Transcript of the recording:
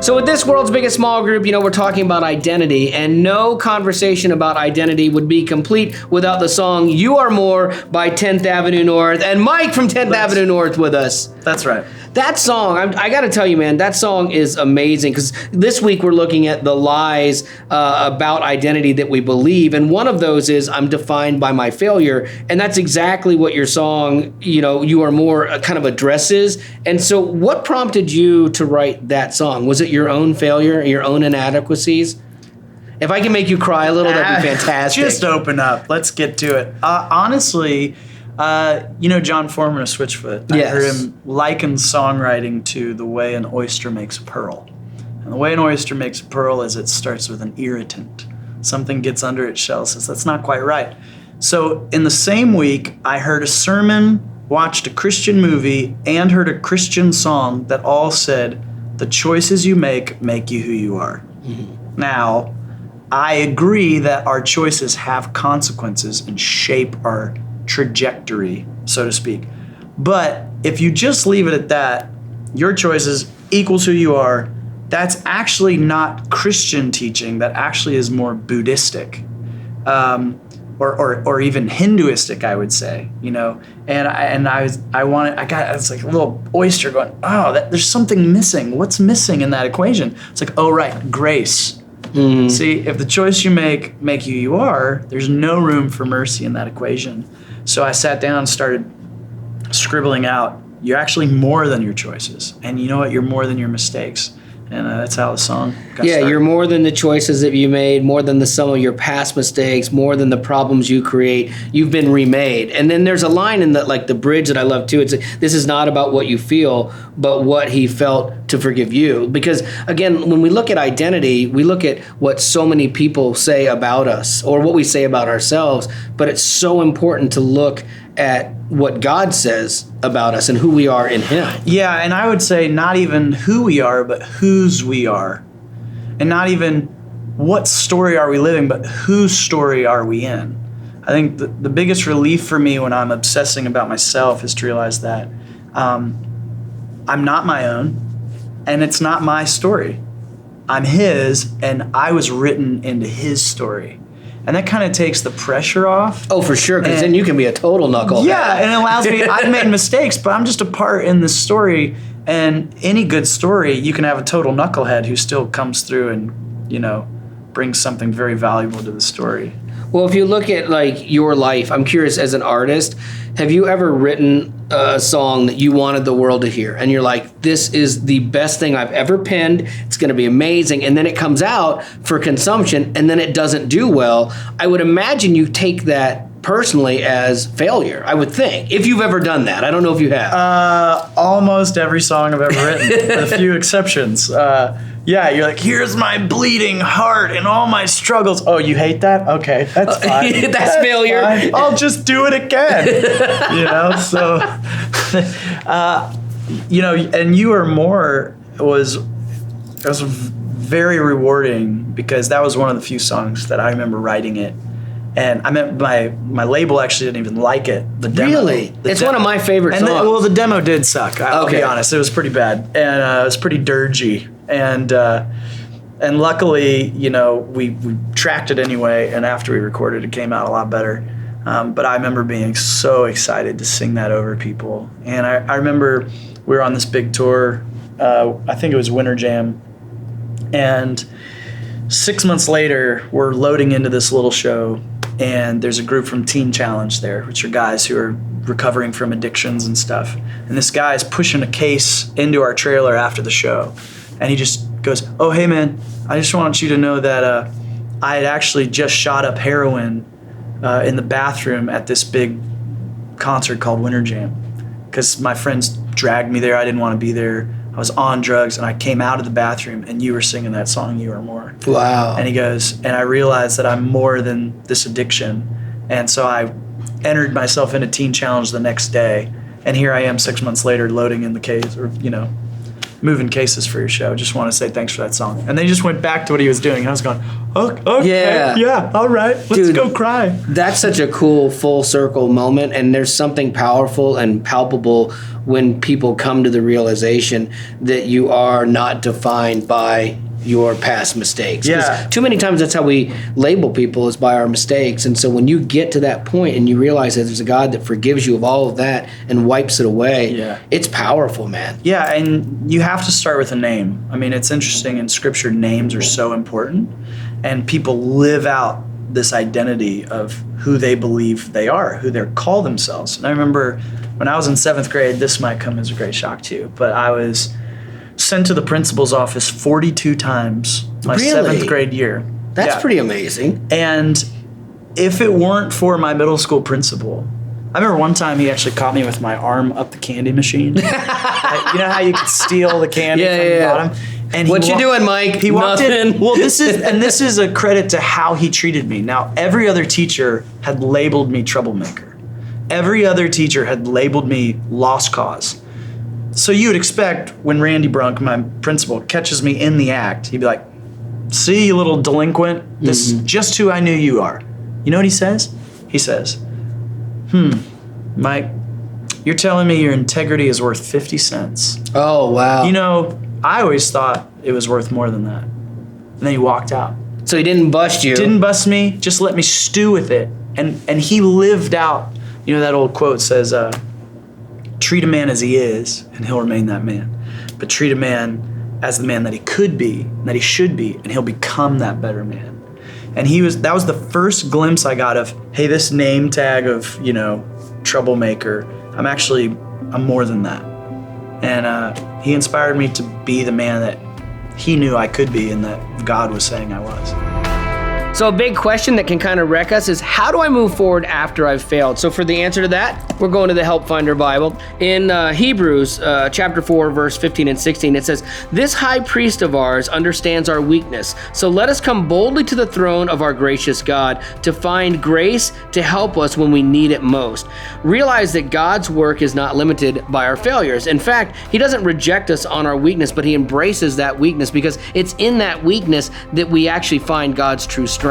So with this world's biggest small group, we're talking about identity, and no conversation about identity would be complete without the song You Are More by 10th Avenue North, and Mike from 10th Avenue North with us. That's right. That song, I got to tell you, man, that song is amazing, because this week we're looking at the lies about identity that we believe, and one of those is I'm defined by my failure, and that's exactly what your song, You Are More, kind of addresses. And so what prompted you to write that song? Was it your own failure, your own inadequacies? If I can make you cry a little, that'd be fantastic. Just open up. Let's get to it. Honestly, John Foreman of Switchfoot. Yes. I heard him liken songwriting to the way an oyster makes a pearl. And the way an oyster makes a pearl is it starts with an irritant. Something gets under its shell, says that's not quite right. So in the same week, I heard a sermon, watched a Christian movie, and heard a Christian song that all said, the choices you make you who you are. Mm-hmm. Now, I agree that our choices have consequences and shape our trajectory, so to speak. But if you just leave it at that, your choices equals who you are, that's actually not Christian teaching. That actually is more Buddhistic, or even Hinduistic, I would say. And I got it's like a little oyster going, there's something missing. What's missing in that equation? It's like, oh right, grace. Mm-hmm. See, if the choice you make you are, there's no room for mercy in that equation. So I sat down and started scribbling out, you're actually more than your choices. And you know what? You're more than your mistakes. And that's how the song got started. You're more than the choices that you made, more than the sum of your past mistakes, more than the problems you create. You've been remade. And then there's a line in the bridge that I love too. It's this is not about what you feel, but what he felt to forgive you. Because again, when we look at identity, we look at what so many people say about us or what we say about ourselves. But it's so important to look at what God says about us and who we are in him. Yeah, and I would say not even who we are, but whose we are. And not even what story are we living, but whose story are we in. I think the biggest relief for me when I'm obsessing about myself is to realize that I'm not my own, and it's not my story. I'm his, and I was written into his story. And that kind of takes the pressure off. Oh, for sure, because then you can be a total knucklehead. Yeah, and it allows me, I've made mistakes, but I'm just a part in this story. And any good story, you can have a total knucklehead who still comes through and, brings something very valuable to the story. Well, if you look at your life, I'm curious, as an artist, have you ever written a song that you wanted the world to hear? And you're like, this is the best thing I've ever penned. It's going to be amazing. And then it comes out for consumption and then it doesn't do well. I would imagine you take that personally as failure, I would think, if you've ever done that. I don't know if you have. Almost every song I've ever written, with a few exceptions. You're like, here's my bleeding heart and all my struggles. Oh, you hate that? Okay, that's fine. That's failure. Fine. I'll just do it again. So, and You Are More was very rewarding because that was one of the few songs that I remember writing it. And I meant my label actually didn't even like it. The demo. Really? It's one of my favorite songs. The demo did suck. I'll be honest. It was pretty bad. And it was pretty dirgy. And luckily, we tracked it anyway. And after we recorded, it came out a lot better. But I remember being so excited to sing that over people. And I remember we were on this big tour. I think it was Winter Jam. And 6 months later, we're loading into this little show. And there's a group from Teen Challenge there, which are guys who are recovering from addictions and stuff. And this guy's pushing a case into our trailer after the show. And he just goes, oh, hey, man, I just want you to know that I had actually just shot up heroin in the bathroom at this big concert called Winter Jam. Because my friends dragged me there. I didn't want to be there. I was on drugs, and I came out of the bathroom, and you were singing that song, You Are More. Wow. And he goes, and I realized that I'm more than this addiction. And so I entered myself into Teen Challenge the next day, and here I am 6 months later loading in the case, or, moving cases for your show. Just want to say thanks for that song. And they just went back to what he was doing. And I was going, okay, yeah, all right, let's go cry. That's such a cool full circle moment. And there's something powerful and palpable when people come to the realization that you are not defined by your past mistakes. 'Cause too many times that's how we label people, is by our mistakes. And so when you get to that point and you realize that there's a God that forgives you of all of that and wipes it away, it's powerful, man. Yeah, and you have to start with a name. I mean, it's interesting in Scripture, names are so important, and people live out this identity of who they believe they are, who they're called themselves. And I remember when I was in 7th grade, this might come as a great shock to you, but I was sent to the principal's office 42 times my 7th grade year. That's pretty amazing. And if it weren't for my middle school principal, I remember one time he actually caught me with my arm up the candy machine. You know how you could steal the candy from the bottom? And what you doing, Mike? He walked in. Well, this is a credit to how he treated me. Now, every other teacher had labeled me troublemaker. Every other teacher had labeled me lost cause. So you would expect when Randy Brunk, my principal, catches me in the act, he'd be like, "See, you little delinquent, this is just who I knew you are." You know what he says? He says, "Mike, you're telling me your integrity is worth 50 cents. Oh, wow. You know, I always thought it was worth more than that." And then he walked out. So he didn't bust you. Didn't bust me, just let me stew with it. And he lived out, you know, that old quote says, treat a man as he is, and he'll remain that man. But treat a man as the man that he could be, that he should be, and he'll become that better man. And that was the first glimpse I got of, hey, this name tag of, you know, troublemaker, I'm more than that. And he inspired me to be the man that he knew I could be and that God was saying I was. So a big question that can kind of wreck us is, how do I move forward after I've failed? So for the answer to that, we're going to the Help Finder Bible. In Hebrews chapter 4, verse 15 and 16, it says, "This high priest of ours understands our weakness. So let us come boldly to the throne of our gracious God to find grace to help us when we need it most." Realize that God's work is not limited by our failures. In fact, he doesn't reject us on our weakness, but he embraces that weakness, because it's in that weakness that we actually find God's true strength.